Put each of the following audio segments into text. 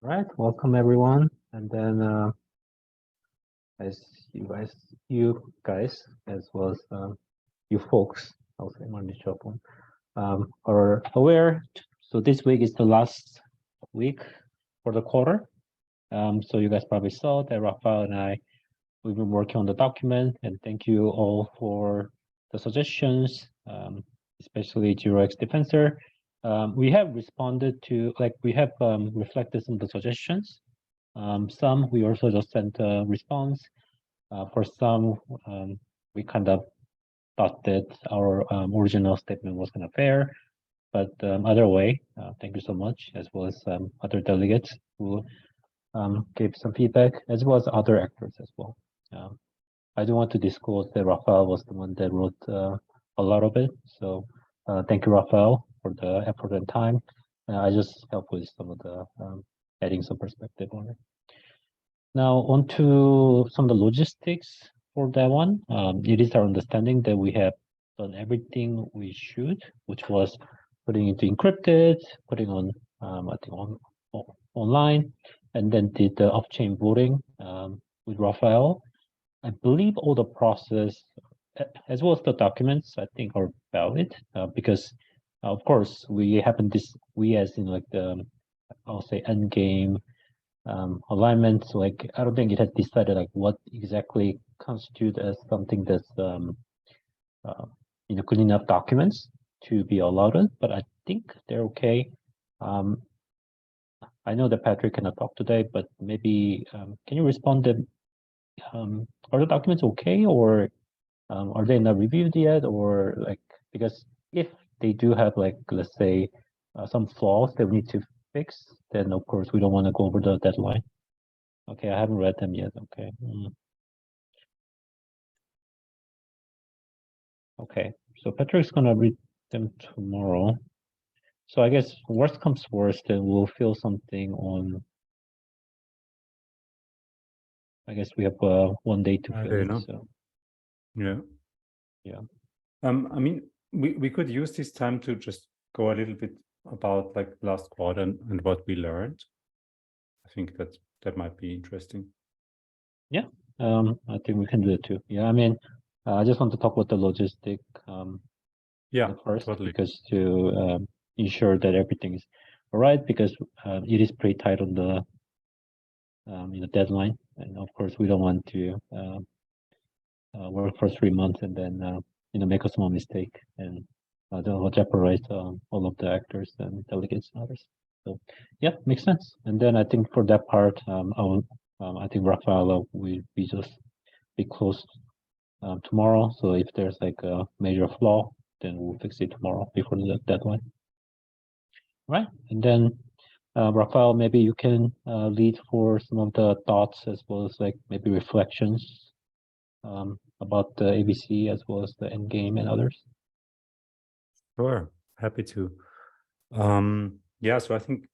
Right, welcome everyone. And then as you guys, as well as you folks, I'll say on the shop are aware. So this week is the last week for the quarter. So you guys probably saw that Rafael and we've been working on the document, and thank you all for the suggestions, especially X Defensor. We have responded to, we have reflected some of the suggestions. Some we also just sent a response. For some, we kind of thought that our original statement was kind of fair, but either way, thank you so much, as well as other delegates who gave some feedback, as well as other actors as well. I do want to disclose that Rafael was the one that wrote a lot of it, so thank you, Rafael, for the effort and time. I just help with some of the adding some perspective on it. Now, on to some of the logistics for that one. It is our understanding that we have done everything we should, which was putting it encrypted, putting on, I think, online, and then did the off-chain voting with Rafael. I believe all the process, as well as the documents, I think are valid because, of course, we as in like the, I'll say, end game alignment. So like, I don't think it has decided like what exactly constitute as something that's good enough documents to be allowed, but I think they're okay. I know that Patrick cannot talk today, but maybe can you respond that are the documents okay, or are they not reviewed yet, or like, because if they do have like, let's say some flaws that we need to fix, then of course we don't want to go over the deadline. Okay, I haven't read them yet. Okay. Okay, so Patrick's gonna read them tomorrow. So I guess worst comes worst, then we'll fill something on. I guess we have 1 day to fill it. So yeah. I mean, we could use this time to just go a little bit about like last quarter and what we learned. I think that might be interesting. Yeah, I think we can do it too. Yeah, I mean, I just want to talk about the logistic. First, totally. Because to ensure that everything is all right, because it is pretty tight on the deadline, and of course we don't want to work for 3 months and then make a small mistake and that will jeopardize all of the actors and delegates and others. So yeah, makes sense. And then I think for that part, I think Rafael will be closed tomorrow. So if there's like a major flaw, then we'll fix it tomorrow before the deadline. Right, and then Rafael, maybe you can lead for some of the thoughts as well as like maybe reflections about the ABC as well as the end game and others. Sure, happy to. Yeah, so I think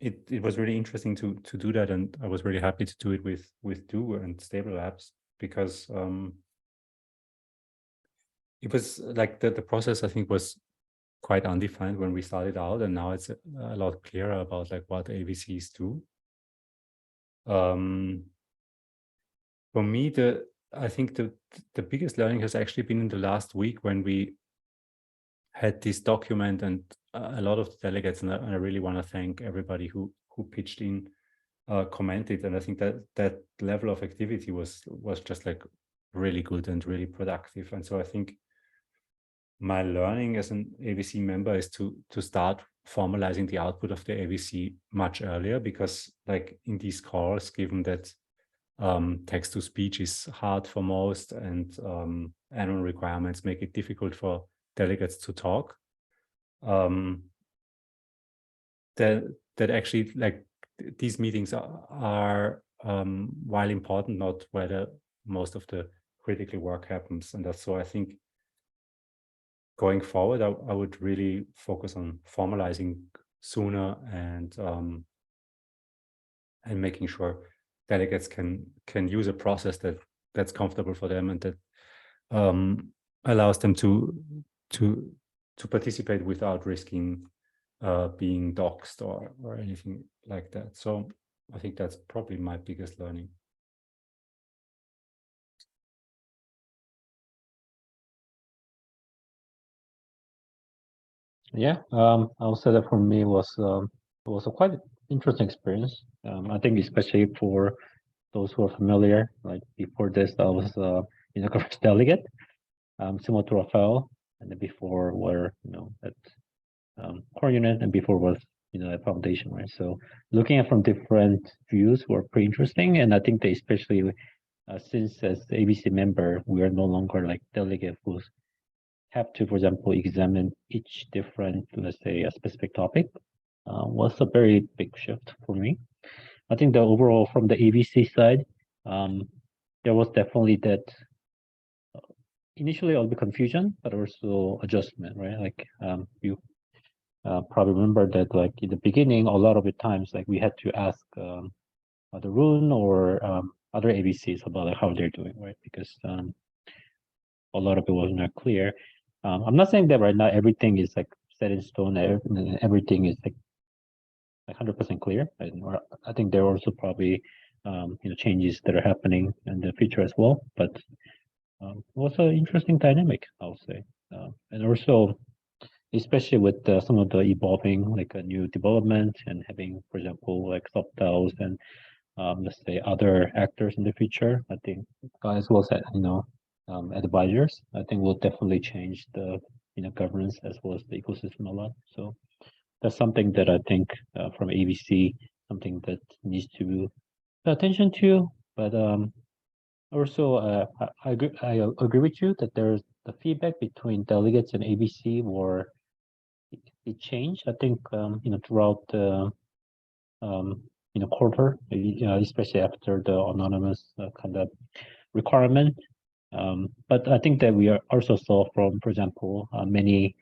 it was really interesting to do that, and I was really happy to do it with Do and Stable Labs, because it was like the process, I think, was quite undefined when we started out, and now it's a lot clearer about like what ABCs do. For me, I think the biggest learning has actually been in the last week when we had this document, and a lot of the delegates, and I really want to thank everybody who pitched in, commented, and I think that level of activity was just like really good and really productive. And so I think my learning as an ABC member is to start formalizing the output of the ABC much earlier, because like in these calls, given that text to speech is hard for most, and annual requirements make it difficult for delegates to talk, that actually like these meetings are while important, not where most of the critical work happens. And so I think going forward, I would really focus on formalizing sooner and making sure delegates can use a process that's comfortable for them and that allows them to participate without risking being doxxed or anything like that. So I think that's probably my biggest learning. Yeah, I would say that for me was a quite interesting experience. I think especially for those who are familiar, like before this, I was a first delegate, similar to Rafael, and then before were at core unit, and before was at foundation, right? So looking at from different views were pretty interesting, and I think that especially since as ABC member, we are no longer like delegate who's have to, for example, examine each different, let's say, a specific topic, was a very big shift for me. I think the overall from the ABC side, there was definitely that initially a little bit confusion, but also adjustment, right? Like you probably remember that like in the beginning, a lot of the times like we had to ask the Rune or other ABCs about like, how they're doing, right? Because a lot of it was not clear. I'm not saying that right now everything is like set in stone, everything is like 100% clear. Or I think there are also probably changes that are happening in the future as well. But also interesting dynamic, I'll say, and also especially with some of the evolving like a new development and having, for example, like sub-DAOs and let's say other actors in the future. I think as well as advisors, I think will definitely change the governance as well as the ecosystem a lot. So that's something that I think from ABC, something that needs to pay attention to. But also I agree with you that there's the feedback between delegates and ABC were it changed. I think throughout the quarter, especially after the anonymous kind of requirement. But I think that we are also saw from, for example, many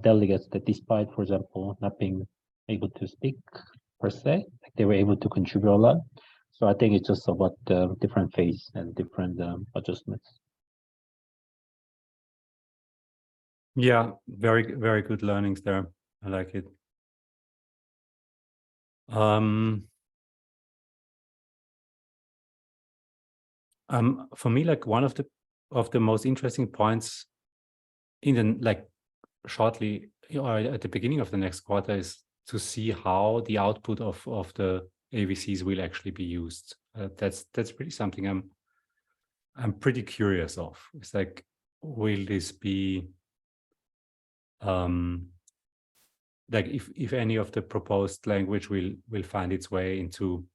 delegates that despite, for example, not being able to speak per se, like they were able to contribute a lot. So I think it's just about the different phase and different adjustments. Yeah, very, very good learnings there. I like it. For me, like one of the most interesting points in the like shortly or at the beginning of the next quarter is to see how the output of the AVCs will actually be used. That's really something I'm pretty curious of. It's like, will this be like if any of the proposed language will find its way into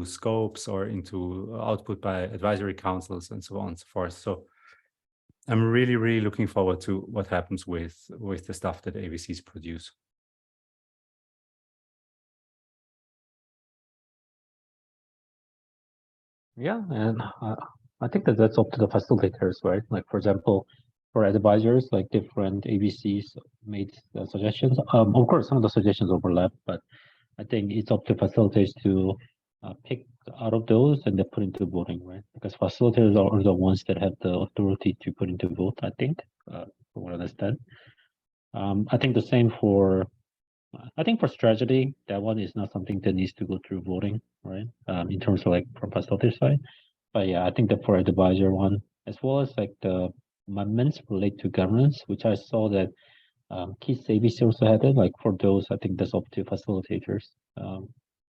scopes or into output by advisory councils and so on and so forth. So I'm really, really looking forward to what happens with the stuff that AVCs produce. Yeah, and I think that that's up to the facilitators, right? Like for example, for advisors, like different ABCs made suggestions. Of course, some of the suggestions overlap, but I think it's up to facilitators to pick out of those and then put into voting, right? Because facilitators are the ones that have the authority to put into vote, I think, from what I understand. I think the same for, I think for strategy, that one is not something that needs to go through voting, right? In terms of like from facilitator side. But yeah, I think that for advisor one, as well as like the amendments relate to governance, which I saw that Keith ABC also had it. Like for those, I think that's up to facilitators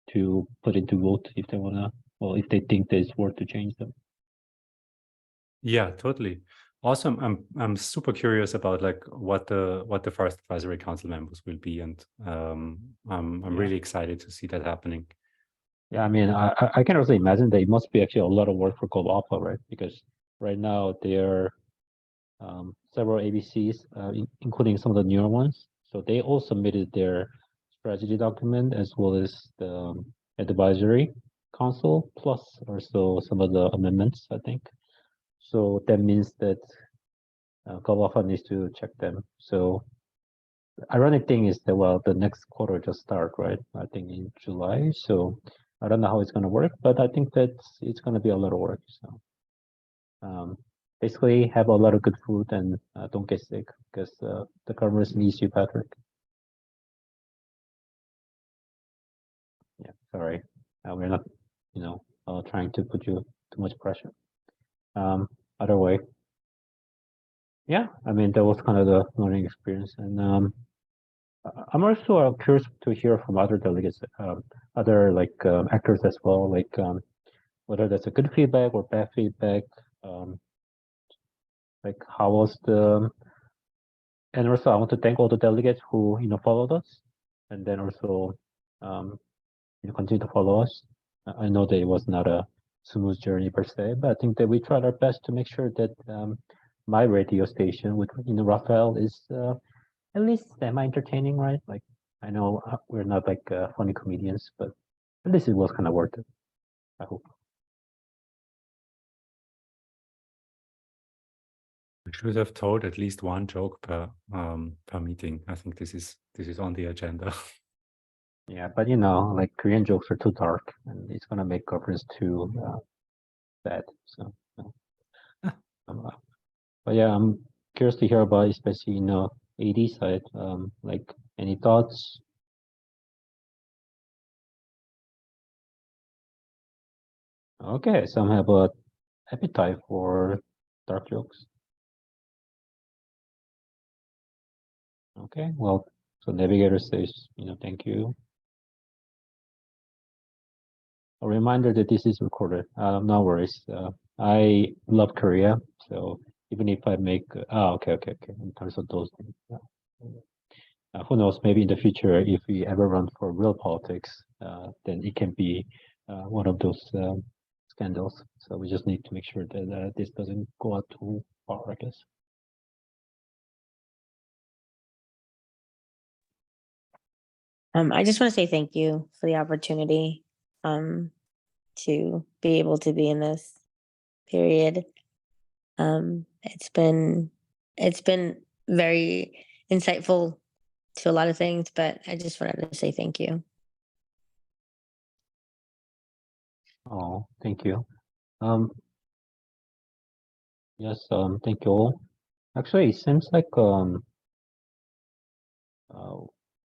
to put into vote if they wanna, well, if they think that it's worth to change them. Yeah, totally. Awesome. I'm super curious about like what the first advisory council members will be, and I'm really excited to see that happening. Yeah, I mean, I can also imagine that it must be actually a lot of work for Global Alpha, right? Because right now there are several ABCs, including some of the newer ones. So they all submitted their strategy document as well as the advisory council, plus also some of the amendments, I think. So that means that Global Alpha needs to check them. So ironic thing is that, well, the next quarter just start, right? I think in July. So I don't know how it's going to work, but I think that it's going to be a lot of work. So basically have a lot of good food and don't get sick because the government needs you, Patrick. Yeah, sorry. We're not, trying to put you too much pressure. Other way. Yeah, I mean, that was kind of the learning experience. And I'm also curious to hear from other delegates, other actors as well, whether that's a good feedback or bad feedback. How was the, and also I want to thank all the delegates who, followed us, and then also, continue to follow us. I know that it was not a smooth journey per se, but I think that we tried our best to make sure that my radio station with Raphael is at least semi-entertaining, right? Like, I know we're not funny comedians, but at least it was kind of worth it, I hope. We should have told at least one joke per meeting. I think this is on the agenda. Yeah, but Korean jokes are too dark, and it's gonna make governance too bad. So, but yeah, I'm curious to hear about, especially AD side. Any thoughts? Okay, some have a appetite for dark jokes. Okay, well, so Navigator says, thank you. A reminder that this is recorded. No worries. I love Korea, so even if I make, okay. In terms of those things, who knows? Maybe in the future, if we ever run for real politics, then it can be one of those scandals. So we just need to make sure that this doesn't go out too far, I guess. I just want to say thank you for the opportunity to be able to be in this period. It's been very insightful to a lot of things, but I just wanted to say thank you. Oh, thank you. Yes, thank you all. Actually, it seems like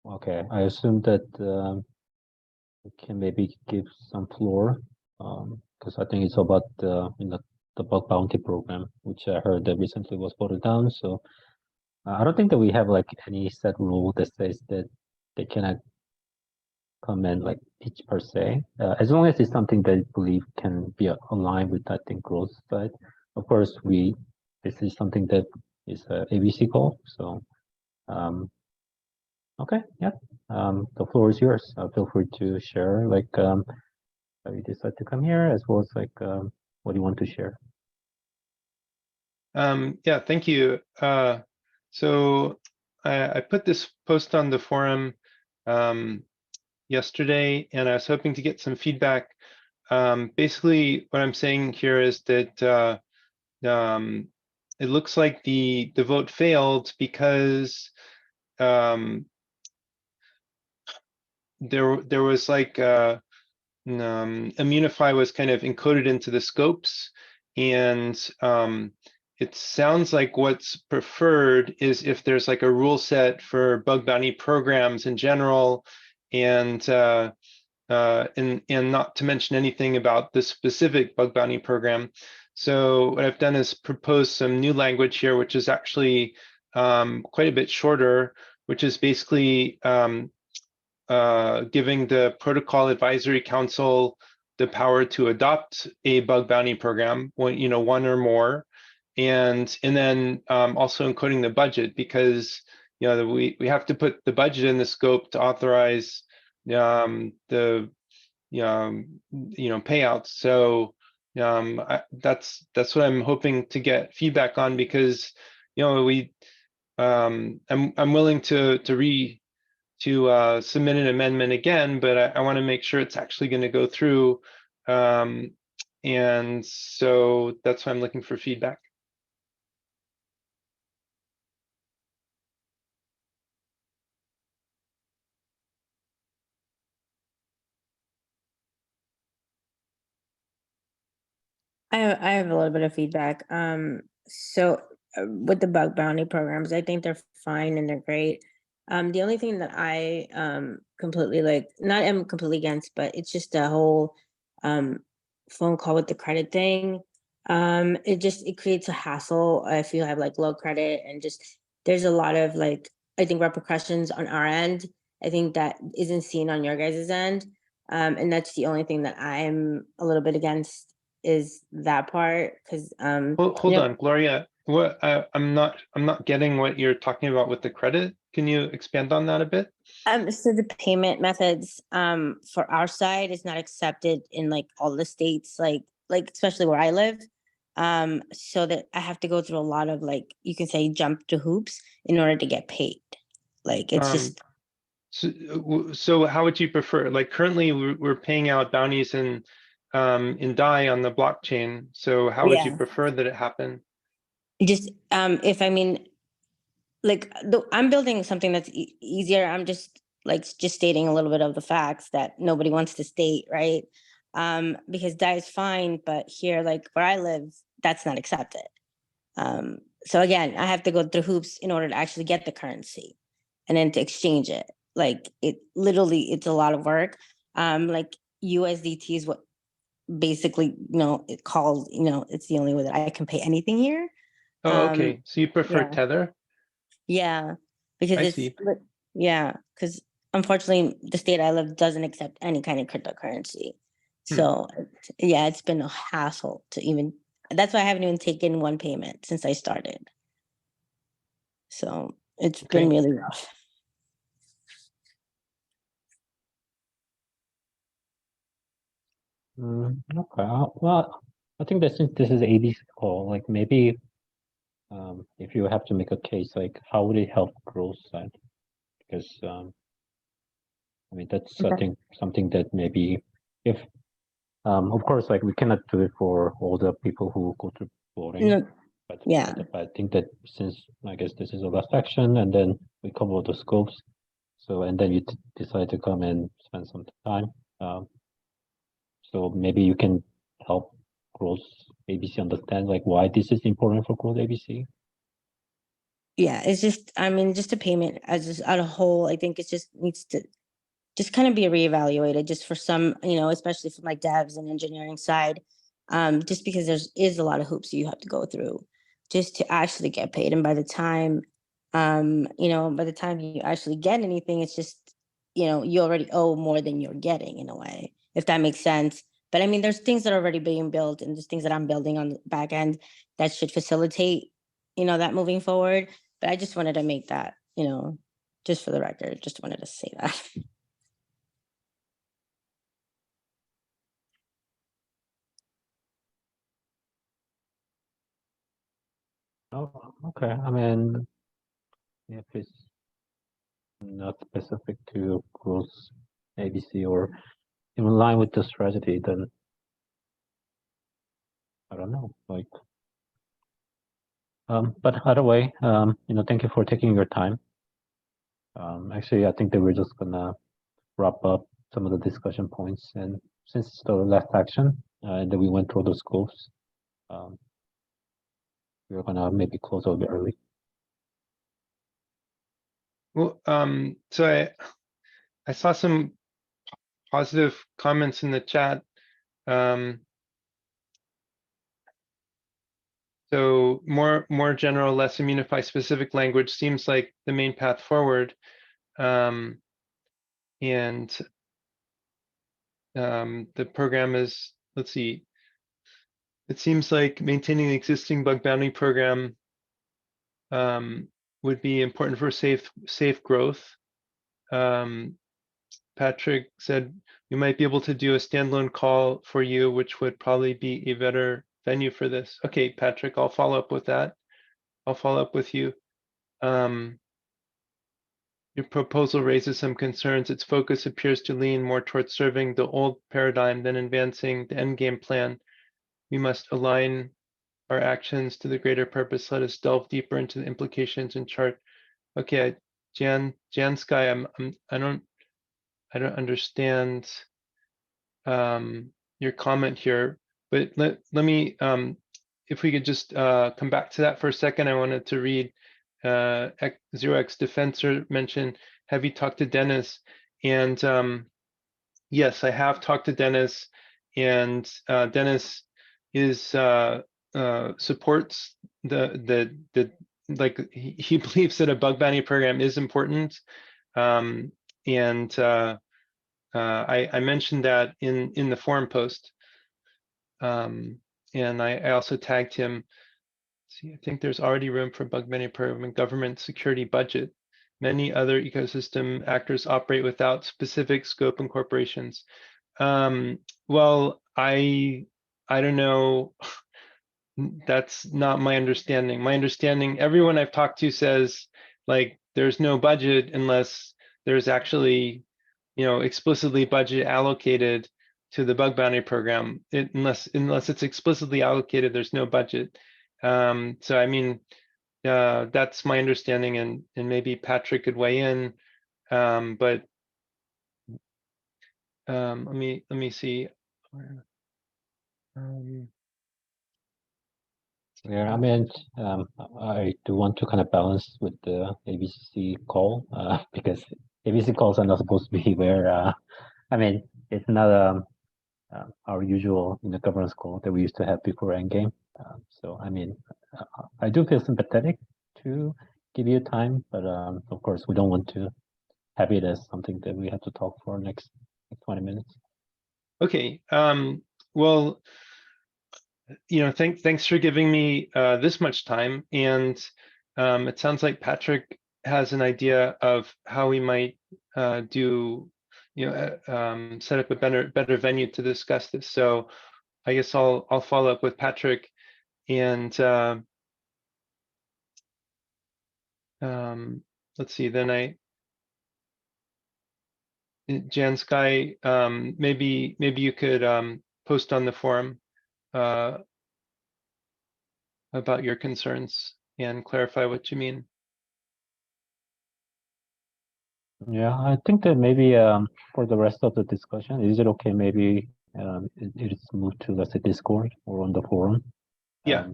okay, I assume that we can maybe give some floor because I think it's about the bug bounty program, which I heard that recently was voted down. So I don't think that we have any set rule that says that they cannot come and pitch per se, as long as it's something that I believe can be aligned with, I think, growth side. Of course, this is something that is a ABC call. So okay, yeah. The floor is yours. Feel free to share how you decide to come here, as well as what you want to share. Yeah, thank you. So I put this post on the forum yesterday, and I was hoping to get some feedback. Basically, what I'm saying here is that it looks like the vote failed because there was Immunify was kind of encoded into the scopes, and it sounds like what's preferred is if there's a rule set for bug bounty programs in general, and not to mention anything about the specific bug bounty program. So what I've done is propose some new language here, which is actually quite a bit shorter, which is basically giving the Protocol Advisory Council the power to adopt a bug bounty program, one or more, and then also encoding the budget, because we have to put the budget in the scope to authorize the payouts. So that's what I'm hoping to get feedback on, because I'm willing to submit an amendment again, but I want to make sure it's actually going to go through. And so that's why I'm looking for feedback. I have a little bit of feedback. So with the bug bounty programs, I think they're fine and they're great. The only thing that I completely like, not am completely against, but it's just a whole phone call with the credit thing. It creates a hassle if you have like low credit, and just there's a lot of like, I think, repercussions on our end. I think that isn't seen on your guys' end. And that's the only thing that I'm a little bit against, is that part, because Hold on, Gloria. What I'm not getting what you're talking about with the credit. Can you expand on that a bit? So the payment methods for our side is not accepted in like all the states, like especially where I live. So that I have to go through a lot of, like, you can say, jump to hoops in order to get paid. Like, it's just So how would you prefer? Like currently we're paying out bounties in DAI on the blockchain. So how would you yeah. prefer that it happen? Just if I mean, like, I'm building something that's easier. I'm just stating a little bit of the facts that nobody wants to state, right? Because that is fine, but here, like where I live, that's not accepted. So again, I have to go through hoops in order to actually get the currency, and then to exchange it. Like, it literally, it's a lot of work. Like USDT is what basically, it calls, it's the only way that I can pay anything here. Oh, okay. So you prefer Yeah. Tether? Yeah, because I it's see. yeah, because unfortunately the state I live doesn't accept any kind of cryptocurrency. Hmm. So yeah, it's been a hassle to even. That's why I haven't even taken one payment since I started. So it's been Okay. really rough. Okay. Well, I think that since this is ABC call, like maybe if you have to make a case, like how would it help growth side? Because I mean that's I Okay. think something that maybe if of course like we cannot do it for all the people who go through voting, No, but yeah, I think that since I guess this is the last action and then we cover the scopes, so and then you decide to come and spend some time. So maybe you can help Growth ABC understand like why this is important for Growth ABC. yeah. It's just, I mean, just a payment as a whole. I think it just needs to just kind of be reevaluated, just for some, especially for my devs and engineering side, just because is a lot of hoops you have to go through just to actually get paid. And by the time, by the time you actually get anything, it's just, you already owe more than you're getting, in a way, if that makes sense. But I mean, there's things that are already being built, and there's things that I'm building on the back end that should facilitate, that moving forward. But I just wanted to make that, just for the record, just wanted to say that. Oh, okay. I mean, if it's not specific to Growth ABC or in line with the strategy, then I don't know. Like, but either way, thank you for taking your time. Actually, I think that we're just gonna wrap up some of the discussion points, and since it's the last action, and then we went through the scopes, we're gonna maybe close a bit early. Well, so I saw some positive comments in the chat. So more general, less immunify specific language seems like the main path forward. And the program is, let's see, it seems like maintaining the existing bug bounty program would be important for safe growth. Patrick said we might be able to do a standalone call for you, which would probably be a better venue for this. Okay, Patrick, I'll follow up with that. I'll follow up with you. Your proposal raises some concerns. Its focus appears to lean more towards serving the old paradigm than advancing the endgame plan. We must align our actions to the greater purpose. Let us delve deeper into the implications and chart. Okay, Jan Sky, I don't understand your comment here, but let me if we could just come back to that for a second. I wanted to read 0x Defensor mentioned, have you talked to Dennis? And yes, I have talked to Dennis, and Dennis is supports the like he believes that a bug bounty program is important, and I mentioned that in the forum post, and I also tagged him. See, I think there's already room for bug bounty program in government security budget. Many other ecosystem actors operate without specific scope and corporations. Well, I don't know. That's not my understanding. My understanding, everyone I've talked to says like there's no budget unless there's actually, explicitly budget allocated to the bug bounty program. Unless it's explicitly allocated, there's no budget. So I mean, that's my understanding, and maybe Patrick could weigh in. But let me see. Yeah, I mean, I do want to kind of balance with the ABCC call, because ABC calls are not supposed to be where, I mean, it's not our usual governance call that we used to have before Endgame. So, I mean, I do feel sympathetic to give you time, but of course, we don't want to have it as something that we have to talk for next 20 minutes. Okay. Well, thanks for giving me this much time, and it sounds like Patrick has an idea of how we might do, set up a better venue to discuss this. So I guess I'll follow up with Patrick, and let's see. Then Jan Sky, maybe you could post on the forum about your concerns and clarify what you mean. Yeah, I think that maybe for the rest of the discussion, is it okay? Maybe it is moved to, let's say, Discord or on the forum. Yeah.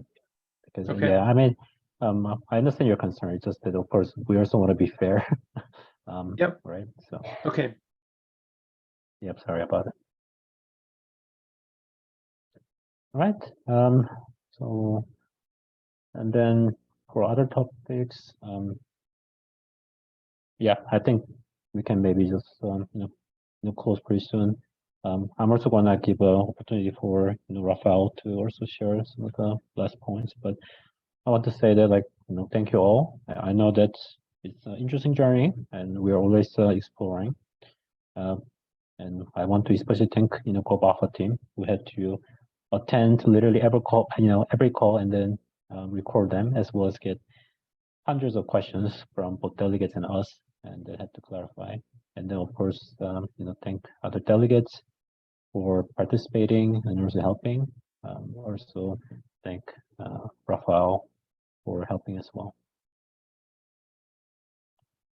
Because Okay. yeah, I mean, I understand your concern. It's just that, of course, we also want to be fair. Yep. Right. So. Okay. Yep. Sorry about it. All right. So, and then for other topics, yeah, I think we can maybe just close pretty soon. I'm also gonna give an opportunity for Rafael to also share some of the last points, but I want to say that thank you all. I know that it's an interesting journey, and we are always exploring. And I want to especially thank Core Alpha team who had to attend literally every call and then record them, as well as get hundreds of questions from both delegates and us, and they had to clarify. And then, of course, thank other delegates for participating and also helping. Also, thank Rafael for helping as well.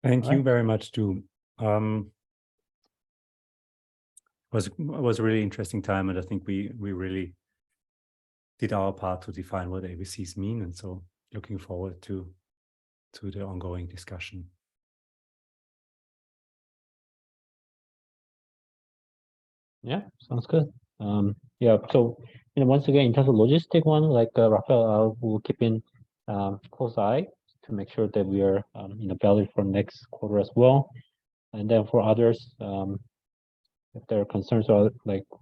Thank you very much, too. Was a really interesting time, and I think we really did our part to define what ABCs mean, and so looking forward to the ongoing discussion. Yeah, sounds good. Yeah, so once again, in terms of logistic one, like Rafael will keep in close eye to make sure that we are valid for next quarter as well. And then for others, if there are concerns,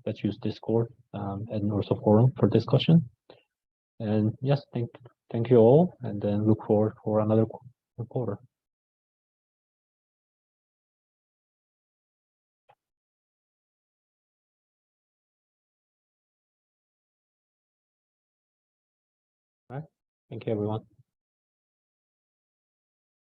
let's use Discord and also forum for discussion. And yes, thank you all, and then look forward for another quarter. All right. Thank you, everyone.